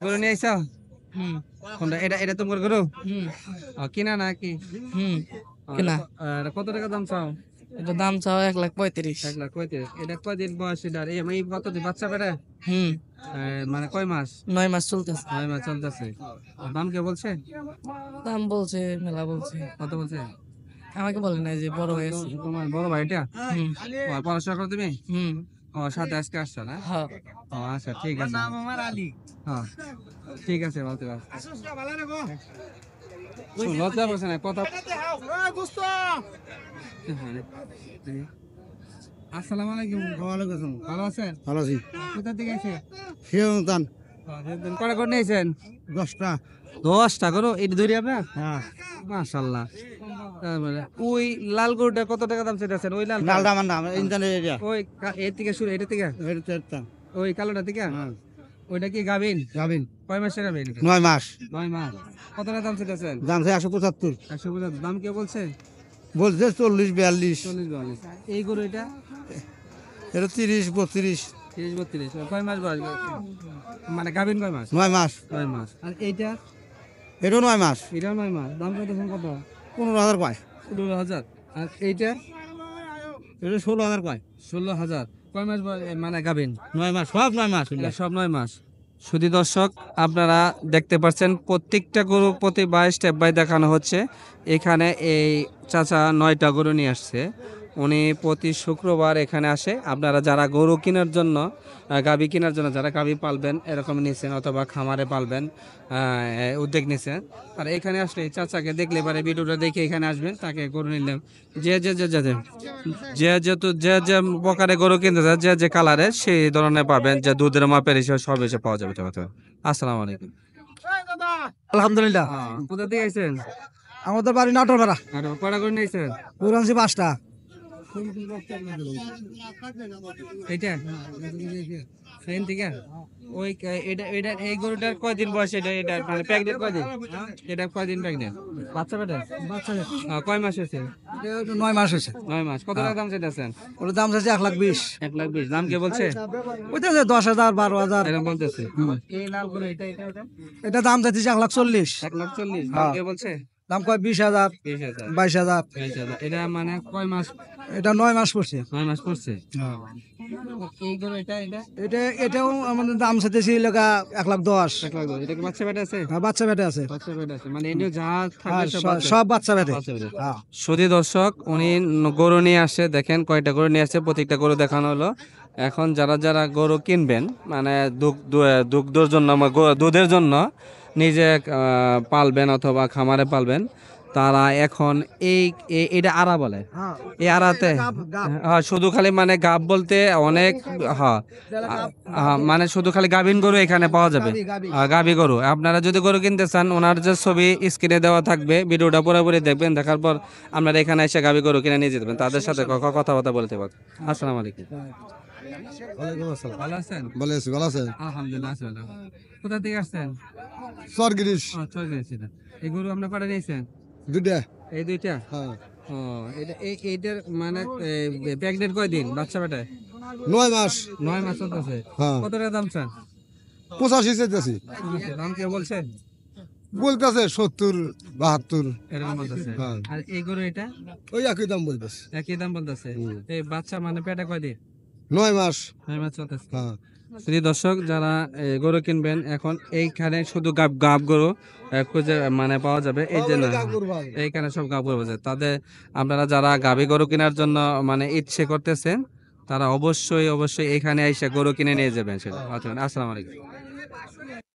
গরু নিয়ে আইসা হুম কোনটা এটা তোমার গরু হুম কিনা নাকি হুম কিনা কত টাকা দাম চাও এটা দাম চাও 1,35,000 1,35,000 এটা কয়দিন বয়স এটার এই কতদিন বাচ্চা বেড়ে হুম মানে কয় মাস 9 মাস চলতেছে 9 মাস চলতেছে দাম কে বলছে দাম বলছে মেলা বলছে কত বলছে আমাকে বলে না যে বড় হয়েছে তোমার বড় ভাইটা হুম পড়াশোনা করো তুমি হুম ও সাথে আজকে আসছো না হ্যাঁ ও আচ্ছা ঠিক আছে হ্যাঁ ঠিক আছে বলতে পারো লজ্জা করছে না কথা আসসালামু আলাইকুম ওয়ালাইকুম আসসালাম ভালো আছেন ভালো আছি কোথা থেকে এসে শিরদান কটা করে নিয়েছেন 10টা 10টা করো এই দূরে আপনার হ্যাঁ মাশাআল্লাহ তারপরে ওই লাল গরুটা কত টাকা দাম চাইতেছেন ওই লাল ডালটা আমার নাম ইন্টারনেট এরিয়া ওই এর থেকে শুরু এটা থেকে এটা ওই কালোটা থেকে হ্যাঁ ওইটা কি গাবিন যাবেন কয় মাসের গাবিন 9 মাস 9 মাস কত টাকা দাম চাইতেছেন দাম আছে 175 150 দাম কে বলছে বলছে 40 42 40 এই গরু এটা এটা 30 32 30 32 কয় মাস বয়স মানে গাবিন কয় মাস 9 মাস 9 মাস আর এইটা এটা 9 মাস এটা 9 মাস দাম চাইতেছেন কত 15000 কয় 16000 আর এইটা এটা 16000 কয় 16000 কয় মাস মানে গাবিন 9 মাস সব 9 মাস সব 9 মাস সুধী দর্শক আপনারা দেখতে পাচ্ছেন প্রত্যেকটা গরু প্রতিবার স্টেপ বাই দেখানো হচ্ছে এখানে এই চাচা 9টা গরু নিয়ে আসছে উনি প্রতি শুক্রবার এখানে আসে আপনারা যারা গরু কেনার জন্য গাভী কেনার জন্য যারা গাভী পালবেন এরকম নিয়েছেন অথবা খামারে পালবেন উদ্যোগ নিয়েছেন আর এখানে আসলে এই চাচাকে দেখলে এবারে ভিডিওটা দেখে এখানে আসবেন তাকে গরু নিলাম যে প্রকারে গরু কিনতে চান যে কালারের সেই ধরনের পাবেন যে দুধের মাপের হিসেবে সব এসে পাওয়া যাবে আসসালামু আলাইকুম আলহামদুলিল্লাহ কোথা থেকে আইছেন আমাদের বাড়ি নাটোরপাড়া আর কটা করে নিয়েছেন পুরানছি 5টা এইটা সেন থেকে ওই এটা এই গরুটার কয়দিন বয়স এটা মানে প্রেগনেন্ট কয়দিন এটা কয়দিন প্রেগনেন্ট বাচ্চা বেটা বাচ্চা কয় মাস হয়েছে 9 মাস হয়েছে 9 মাস কত টাকা দাম চাইতেছেন ওর দাম আছে 1,20,000 1,20,000 দাম কে বলছে ওইটা 10,000 12,000 এরকম বলতেছে এই লাল গরু এটা এটা দাম চাইছে 1,40,000 1,40,000 দাম কে বলছে দাম কয় 20,000 20,000 22,000 এটা মানে কয় মাস এটা 9 মাস পড়ছে 9 মাস পড়ছে এই গরু এটাও আমাদের দাম চাইতেছি লগা 1,10,000 এটা কি বাচ্চা বেটা আছে বাচ্চা বেটা আছে বাচ্চা বেটা আছে মানে এনে যা থাকবে সব বাচ্চা বেটে হ্যাঁ সুধী দর্শক উনি গরু নিয়ে আসে দেখেন কয়টা গরু নিয়ে আসছে প্রত্যেকটা গরু দেখানো হলো এখন যারা যারা গরু কিনবেন মানে দুগ্ধের জন্য দুধের জন্য নিজে পালবেন অথবা খামারে পালবেন তারা এখন এটা আড়া বলে এই আড়াতে শুধু খালি মানে গাব বলতে অনেক মানে শুধু খালি গাভীন গরু এখানে পাওয়া যাবে গাভী গরু আপনারা যদি গরু কিনতে চান ওনার যে ছবি স্ক্রিনে দেওয়া থাকবে ভিডিওটা পুরোপুরি দেখবেন দেখার পর আপনারা এখানে এসে গাভী গরু কিনে নিয়ে যেতে পারেন তাদের সাথে কথাবার্তা বলতে পারেন আসসালামু আলাইকুম ভালো আছেন ভালো আছে আলহামদুলিল্লাহ কোথা থেকে আসছেন সরগিরিশ এই গরু আপনার কটা নিয়েছেন দুইটা এই দুইটা হ্যাঁ ও এইটার মানে প্রেগনেন্ট কয়দিন বাচ্চা বেটায় 9 মাস 9 মাস চলতেছে হ্যাঁ কত টাকা দাম চান 85 চাইতেছি দাম কে বলছে বলতেছে 70 72 এরকম বলতেছে হ্যাঁ। আর এই গরু এটা ওই একই দাম বলতেছে একই দাম বলতেছে এই বাচ্চা মানে পেটে কয়দিন 9 মাস 9 মাস চলতেছে হ্যাঁ যদি দর্শক যারা গরু কিনবেন এখন এইখানে শুধু গাব গরু খুঁজে মানে পাওয়া যাবে এই যে না এইখানে সব গাব গরু পাওয়া যায় তাদের আপনারা যারা গাভী গরু কেনার জন্য মানে ইচ্ছে করতেছেন তারা অবশ্যই এখানে এসে গরু কিনে নিয়ে যাবেন সেটা আসসালামু আলাইকুম